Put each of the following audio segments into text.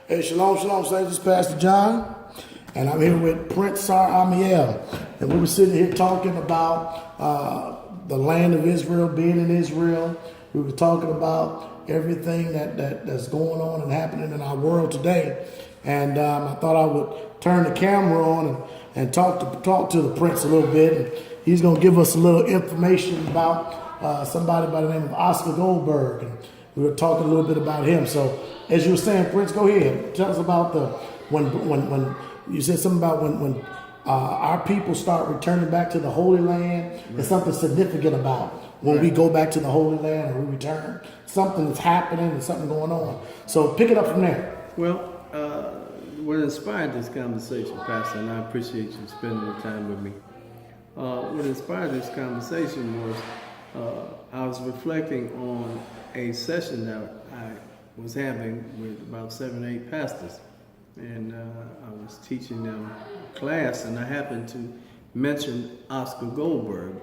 Hey, shalom, shalom, saints. This is Pastor John, and I'm here with Prince Sar Amiel. And we were sitting here talking about the land of Israel, being in Israel. We were talking about everything that's going on and happening in our world today. And I thought I would turn the camera on and talk to the Prince a little bit. And he's going to give us a little information about somebody by the name of Oscar Goldberg. And we were talking a little bit about him. So, as you were saying, Prince, go ahead. Tell us about when you said something about when our people start returning back to the Holy Land. Right. There's something significant about when we go back to the Holy Land or we return. Something is happening and something going on. So pick it up from there. Well, what inspired this conversation, Pastor, and I appreciate you spending the time with me. What inspired this conversation was I was reflecting on a session that I was having with about 7 or 8 pastors, and I was teaching them class, and I happened to mention Oscar Goldberg,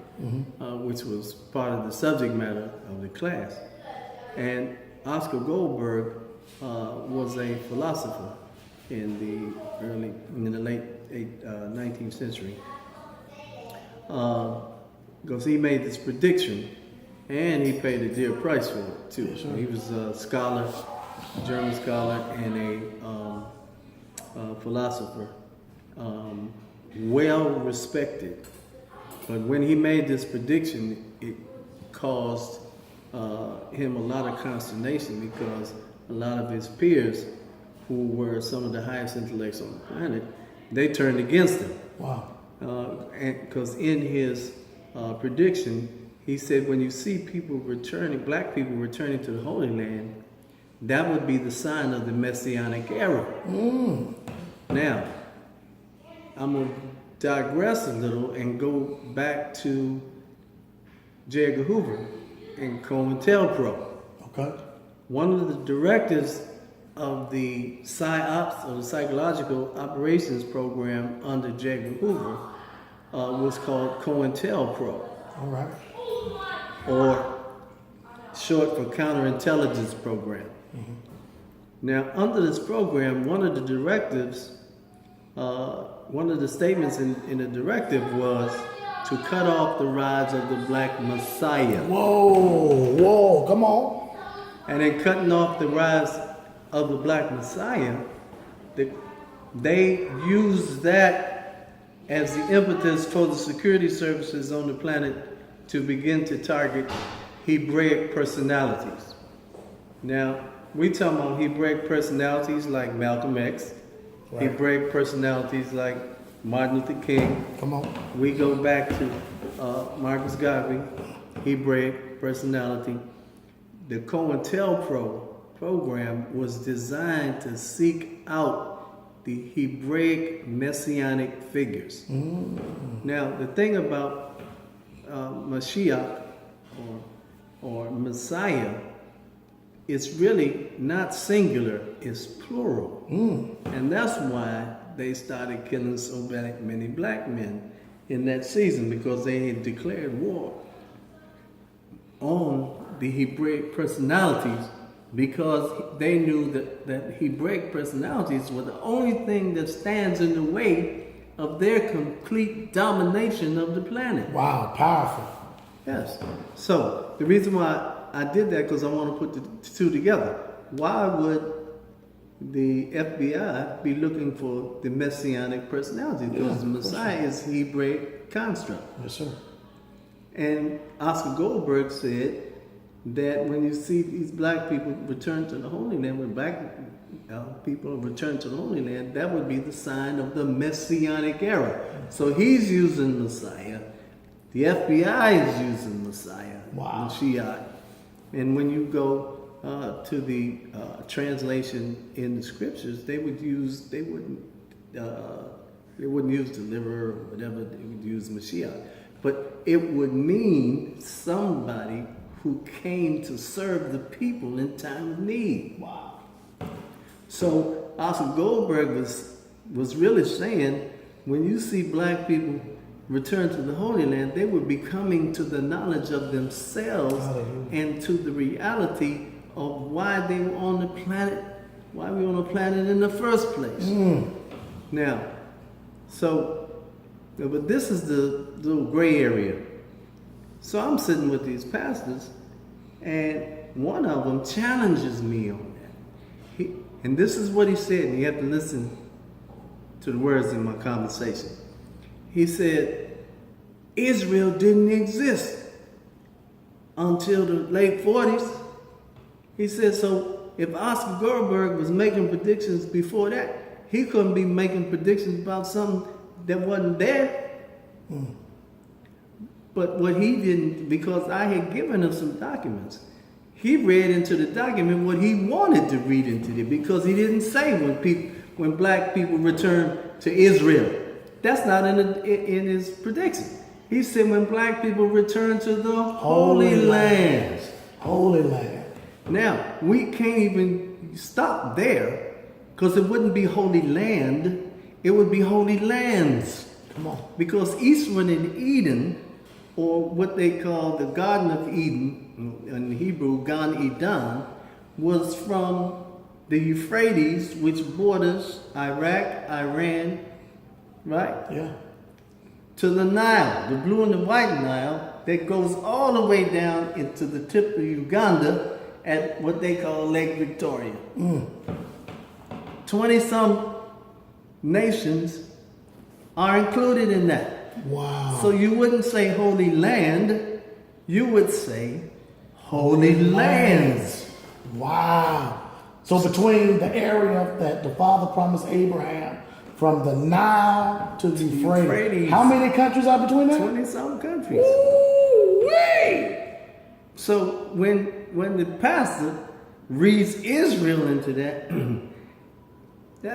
which was part of the subject matter of the class. And Oscar Goldberg was a philosopher in the late 19th century, because he made this prediction. And he paid a dear price for it too. Sure. He was a scholar, a German scholar, and a philosopher, well respected. But when he made this prediction, it caused him a lot of consternation, because a lot of his peers, who were some of the highest intellects on the planet, they turned against him. Wow! Because in his prediction, he said, when you see people returning, black people returning to the Holy Land, that would be the sign of the Messianic era. Now, I'm going to digress a little and go back to J. Edgar Hoover and COINTELPRO. Okay. One of the directives of the PsyOps, or the Psychological Operations Program under J. Edgar Hoover, was called COINTELPRO. All right. Or short for Counterintelligence Program. Now, under this program, one of the directives, one of the statements in the directive was to cut off the rise of the Black Messiah. Whoa, come on. And in cutting off the rise of the Black Messiah, they used that as the impetus for the security services on the planet to begin to target Hebraic personalities. Now, we talk about Hebraic personalities like Malcolm X, right. Hebraic personalities like Martin Luther King. Come on. We go back to Marcus Garvey, Hebraic personality. The COINTELPRO program was designed to seek out the Hebraic messianic figures. Now, the thing about Mashiach or Messiah, it's really not singular, it's plural. And that's why they started killing so many black men in that season, because they had declared war on the Hebraic personalities, because they knew that Hebraic personalities were the only thing that stands in the way of their complete domination of the planet. Wow, powerful. Yes. So the reason why I did that, because I want to put the two together. Why would the FBI be looking for the messianic personality? Because the Messiah is Hebraic construct. Yes, sir. And Oscar Goldberg said that when you see these black people return to the Holy Land, when black people return to the Holy Land, that would be the sign of the Messianic era. So he's using Messiah. The FBI is using Messiah. Wow. Mashiach. And when you go to the translation in the scriptures, they wouldn't use deliverer or whatever. They would use Mashiach. But it would mean somebody who came to serve the people in time of need. Wow. So Oscar Goldberg was really saying, when you see black people return to the Holy Land, they would be coming to the knowledge of themselves and to the reality of why they were on the planet why we on the planet in the first place. Now, but this is the little gray area. So I'm sitting with these pastors, and one of them challenges me on that. And this is what he said, and you have to listen to the words in my conversation. He said, Israel didn't exist until the late 40s. He said, so if Oscar Goldberg was making predictions before that, he couldn't be making predictions about something that wasn't there. But what he didn't, because I had given him some documents, he read into the document what he wanted to read into it, because he didn't say when black people return to Israel. That's not in his prediction. He said when black people return to the Holy Land. Holy Land. Now, we can't even stop there, because it wouldn't be Holy Land, it would be Holy Lands. Come on. Because eastward in Eden, or what they call the Garden of Eden, in Hebrew, Gan Eden, was from the Euphrates, which borders Iraq, Iran, right? Yeah. To the Nile, the blue and the white Nile, that goes all the way down into the tip of Uganda at what they call Lake Victoria. 20-some nations are included in that. Wow. So you wouldn't say Holy Land, you would say Holy Lands. Wow. So between the area that the Father promised Abraham, from the Nile to the Euphrates, how many countries are between them? 20-some countries. Ooh-wee. So when the pastor reads Israel into that,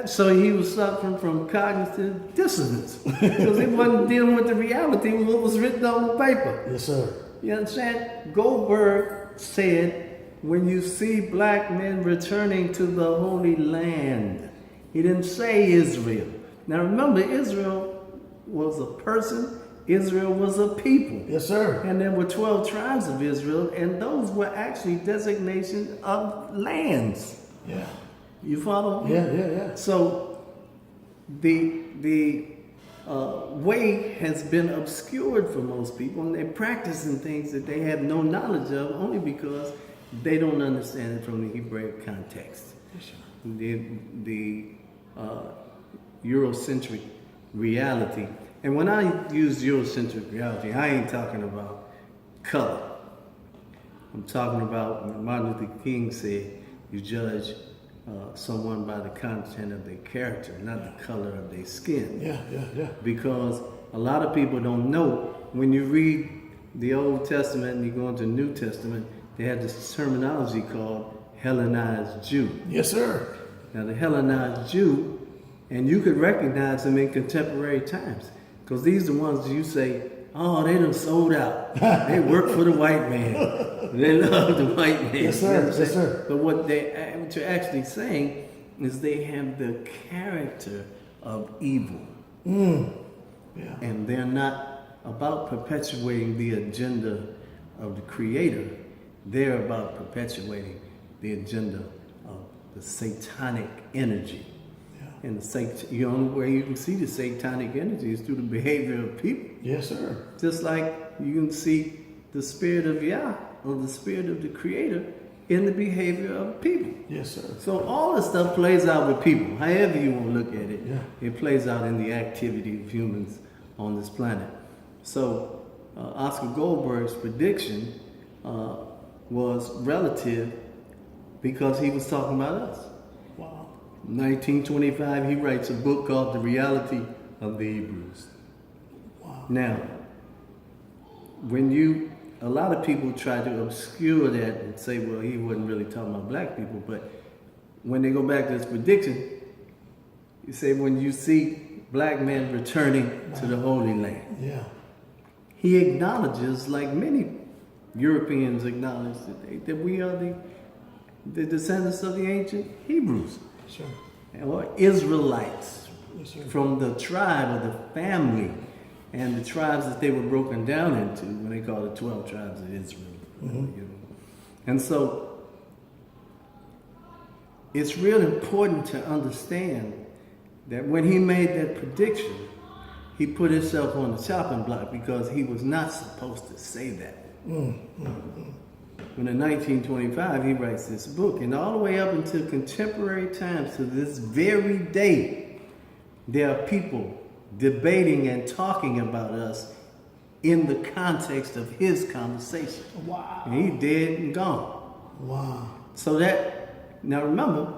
so he was suffering from cognitive dissonance, because he wasn't dealing with the reality of what was written on the paper. Yes, sir. You understand? Goldberg said, when you see black men returning to the Holy Land, he didn't say Israel. Now remember, Israel was a person, Israel was a people. Yes, sir. And there were 12 tribes of Israel, and those were actually designations of lands. Yeah. You follow? Yeah. So the way has been obscured for most people, and they're practicing things that they have no knowledge of, only because they don't understand it from the Hebraic context. The Eurocentric reality. And when I use Eurocentric reality, I ain't talking about color. I'm talking about when Martin Luther King said, you judge someone by the content of their character, not the color of their skin. Yeah. Because a lot of people don't know, when you read the Old Testament and you go into the New Testament, they have this terminology called Hellenized Jew. Yes, sir. Now the Hellenized Jew, and you could recognize them in contemporary times, because these are the ones you say, oh, they done sold out. They work for the white man. They love the white man. Yes, sir. Yes, sir. But what you're actually saying is they have the character of evil. Yeah. And they're not about perpetuating the agenda of the Creator. They're about perpetuating the agenda of the satanic energy. Yeah. And the only way you can see the satanic energy is through the behavior of people. Yes, sir. Just like you can see the spirit of Yah, or the spirit of the Creator, in the behavior of people. Yes, sir. So all this stuff plays out with people. However you want to look at it, yeah. It plays out in the activity of humans on this planet. So Oscar Goldberg's prediction was relative because he was talking about us. Wow. 1925, he writes a book called The Reality of the Hebrews. Wow. Now, a lot of people try to obscure that and say, well, he wasn't really talking about black people, but when they go back to his prediction, you say when you see black men returning to the Holy Land, yeah, he acknowledges, like many Europeans acknowledge, that we are the descendants of the ancient Hebrews, sure, or Israelites, yes, sir. From the tribe or the family and the tribes that they were broken down into when they called it 12 tribes of Israel. Mm-hmm. And so it's real important to understand that when he made that prediction, he put himself on the chopping block because he was not supposed to say that. When in 1925 he writes this book, and all the way up until contemporary times to this very day, there are people debating and talking about us in the context of his conversation. Wow. And he dead and gone. Wow. So that, now remember,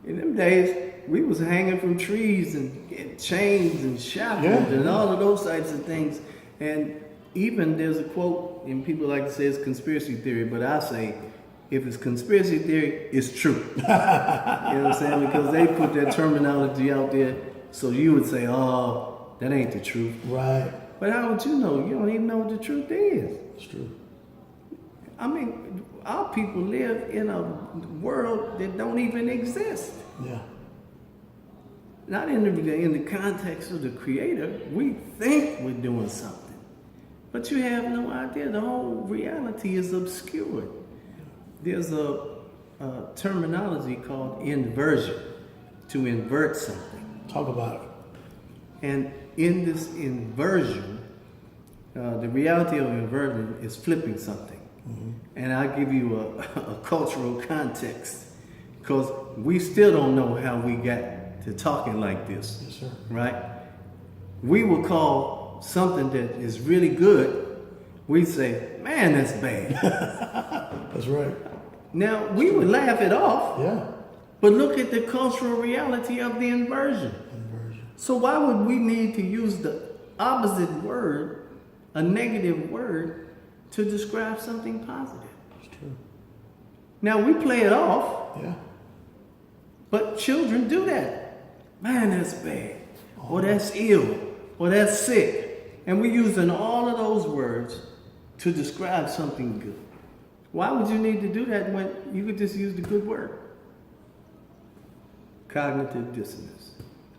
in them days, we was hanging from trees and getting chains and shackled and all of those types of things. And even there's a quote, and people like to say it's conspiracy theory, but I say, if it's conspiracy theory, it's true. You know what I'm saying? Because they put that terminology out there, so you would say, oh, that ain't the truth. Right. But how would you know? You don't even know what the truth is. It's true. I mean, our people live in a world that don't even exist. Yeah. Not in the context of the Creator. We think we're doing something. But you have no idea. The whole reality is obscured. There's a terminology called inversion, to invert something. Talk about it. And in this inversion, the reality of inversion is flipping something. Mm-hmm. And I'll give you a cultural context, because we still don't know how we got to talking like this. Yes, sir. Right? We will call something that is really good, we say, man, that's bad. That's right. Now, we would laugh it off. Yeah. But look at the cultural reality of the inversion. So why would we need to use the opposite word, a negative word, to describe something positive? It's true. Now, we play it off. Yeah. But children do that. Man, that's bad. Or that's ill. Or that's sick. And we're using all of those words to describe something good. Why would you need to do that when you could just use the good word? Cognitive dissonance.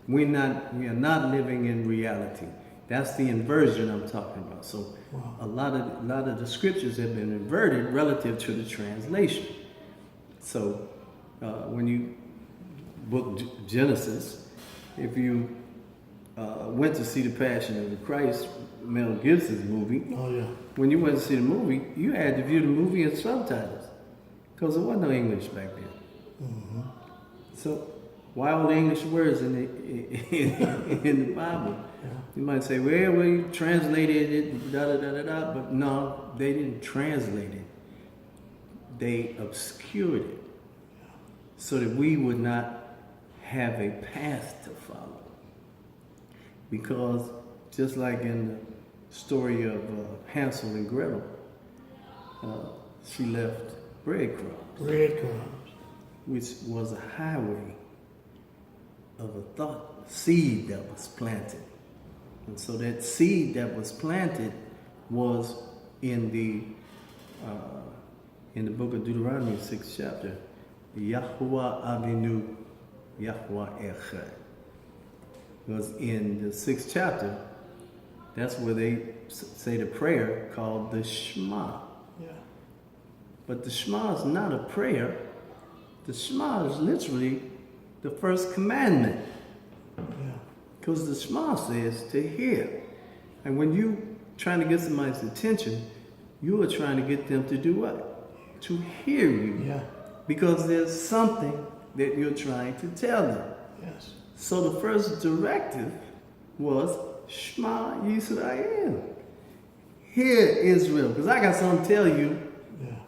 We are not living in reality. That's the inversion I'm talking about. So a lot of the scriptures have been inverted relative to the translation. So when you book Genesis, if you went to see the Passion of the Christ, Mel Gibson's movie, when you went to see the movie, you had to view the movie in subtitles because there wasn't no English back then. Mm-hmm. So why all the English words in the Bible? Yeah. You might say, well, we translated it, da-da-da-da-da, but no, they didn't translate it. They obscured it so that we would not have a path to follow. Because just like in the story of Hansel and Gretel, she left breadcrumbs. Breadcrumbs. Which was a highway of a thought, seed that was planted. And so that seed that was planted was in the book of Deuteronomy, 6th chapter, Yahuwah Avinu, Yahuwah Echad. Because in the 6th chapter, that's where they say the prayer called the Shema. Yeah. But the Shema is not a prayer. The Shema is literally the first commandment. Because the Shema says to hear. And when you trying to get somebody's attention, you are trying to get them to do what? To hear you. Yeah. Because there's something that you're trying to tell them. Yes. So the first directive was Shema Yisrael. Hear Israel. Because I got something to tell you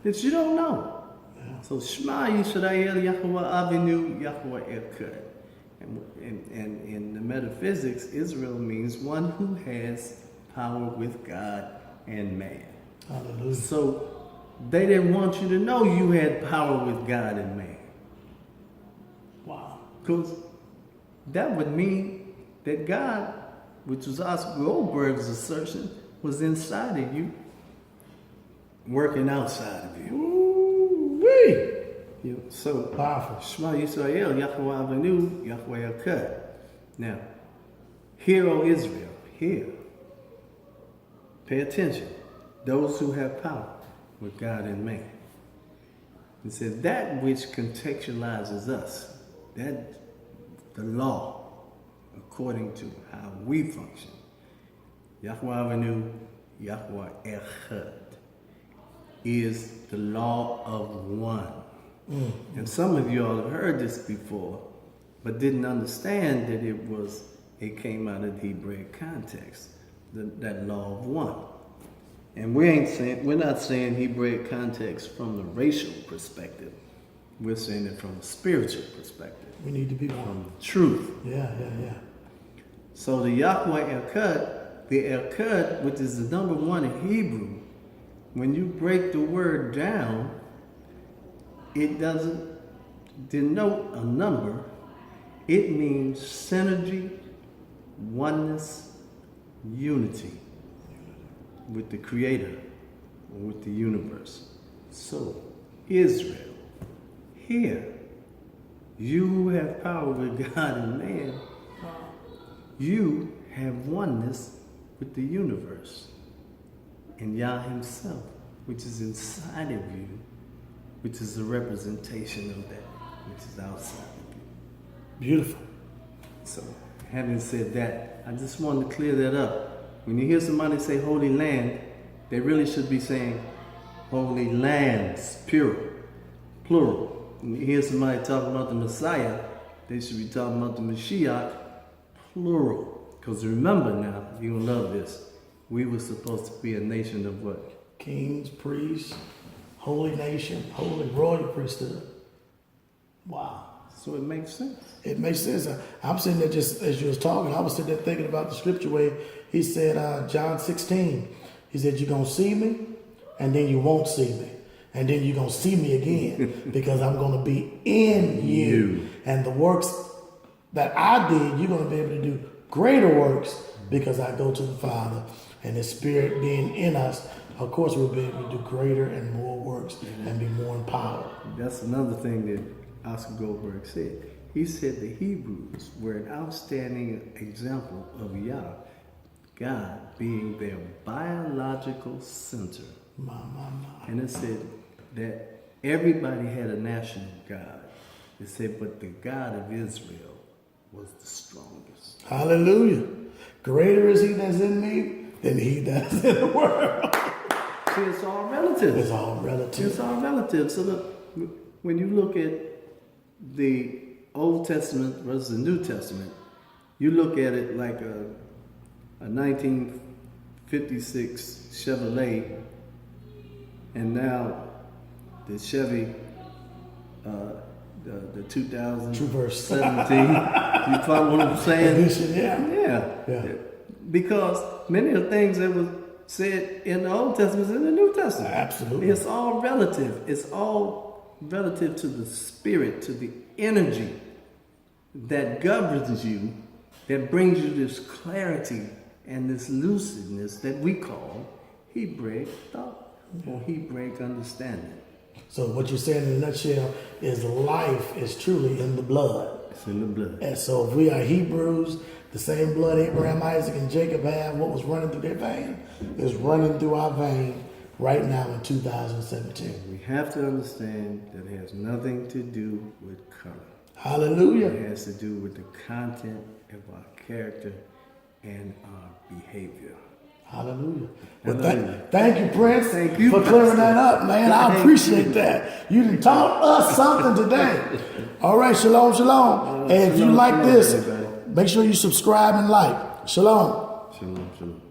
that you don't know. Yeah. So Shema Yisrael, Yahuwah Avinu, Yahuwah Echad. And in the metaphysics, Israel means one who has power with God and man. Hallelujah. So they didn't want you to know you had power with God and man. Wow. Because that would mean that God, which was Oscar Goldberg's assertion, was inside of you, working outside of you. Ooh-wee. So, powerful. Shema Yisrael, Yahuwah Avinu, Yahuwah Echad. Now, hear, O Israel, hear. Pay attention. Those who have power with God and man. It says that which contextualizes us. that the law, according to how we function, Yahweh Avenu, Yahweh Echad, is the law of one. And some of you all have heard this before, but didn't understand that it came out of the Hebraic context, that law of one. And we're not saying Hebraic context from the racial perspective. We're saying it from a spiritual perspective. We need to be one. From truth. Yeah. So the Yahweh Echad, the Echad, which is the number one in Hebrew, when you break the word down, it doesn't denote a number. It means synergy, oneness, unity with the Creator, with the universe. So, Israel, here, you who have power with God and man, you have oneness with the universe and Yah himself, which is inside of you, which is a representation of that which is outside of you. Beautiful. So, having said that, I just wanted to clear that up. When you hear somebody say Holy Land, they really should be saying Holy Lands, plural. When you hear somebody talking about the Messiah, they should be talking about the Mashiach, plural. Because remember now, you're going to love this, we were supposed to be a nation of what? Kings, priests, holy nation, holy royal priesthood. Wow. So it makes sense. It makes sense. I'm sitting there just as you was talking, I was sitting there thinking about the scripture where he said, John 16, he said, you're going to see me and then you won't see me. And then you're going to see me again because I'm going to be in you. And the works that I did, you're going to be able to do greater works because I go to the Father. And the Spirit being in us, of course, we'll be able to do greater and more works and be more empowered. That's another thing that Oscar Goldberg said. He said the Hebrews were an outstanding example of Yah, God being their biological center. My. And it said that everybody had a national God. It said, but the God of Israel was the strongest. Hallelujah. Greater is he that's in me than he that's in the world. See, it's all relative. It's all relative. It's all relative. So look, when you look at the Old Testament versus the New Testament, you look at it like a 1956 Chevrolet, and now the Chevy, the 2017. You follow what I'm saying? Edition, yeah. Because many of the things that was said in the Old Testament is in the New Testament. Absolutely. It's all relative. It's all relative to the spirit, to the energy that governs you, that brings you this clarity and this lucidness that we call Hebraic thought or Hebraic understanding. So what you're saying in a nutshell is life is truly in the blood. It's in the blood. And so if we are Hebrews, the same blood Abraham, Isaac, and Jacob have, what was running through their vein is running through our vein right now in 2017. We have to understand that it has nothing to do with color. Hallelujah. It has to do with the content of our character and our behavior. Hallelujah. Well, Hallelujah. Thank you, Prince, Thank you, for clearing Pastor. that up, man. I appreciate that. You done taught us something today. All right, shalom, shalom. And if you Shalom, like shalom, this, everybody. make sure you subscribe and like. Shalom. Shalom, shalom.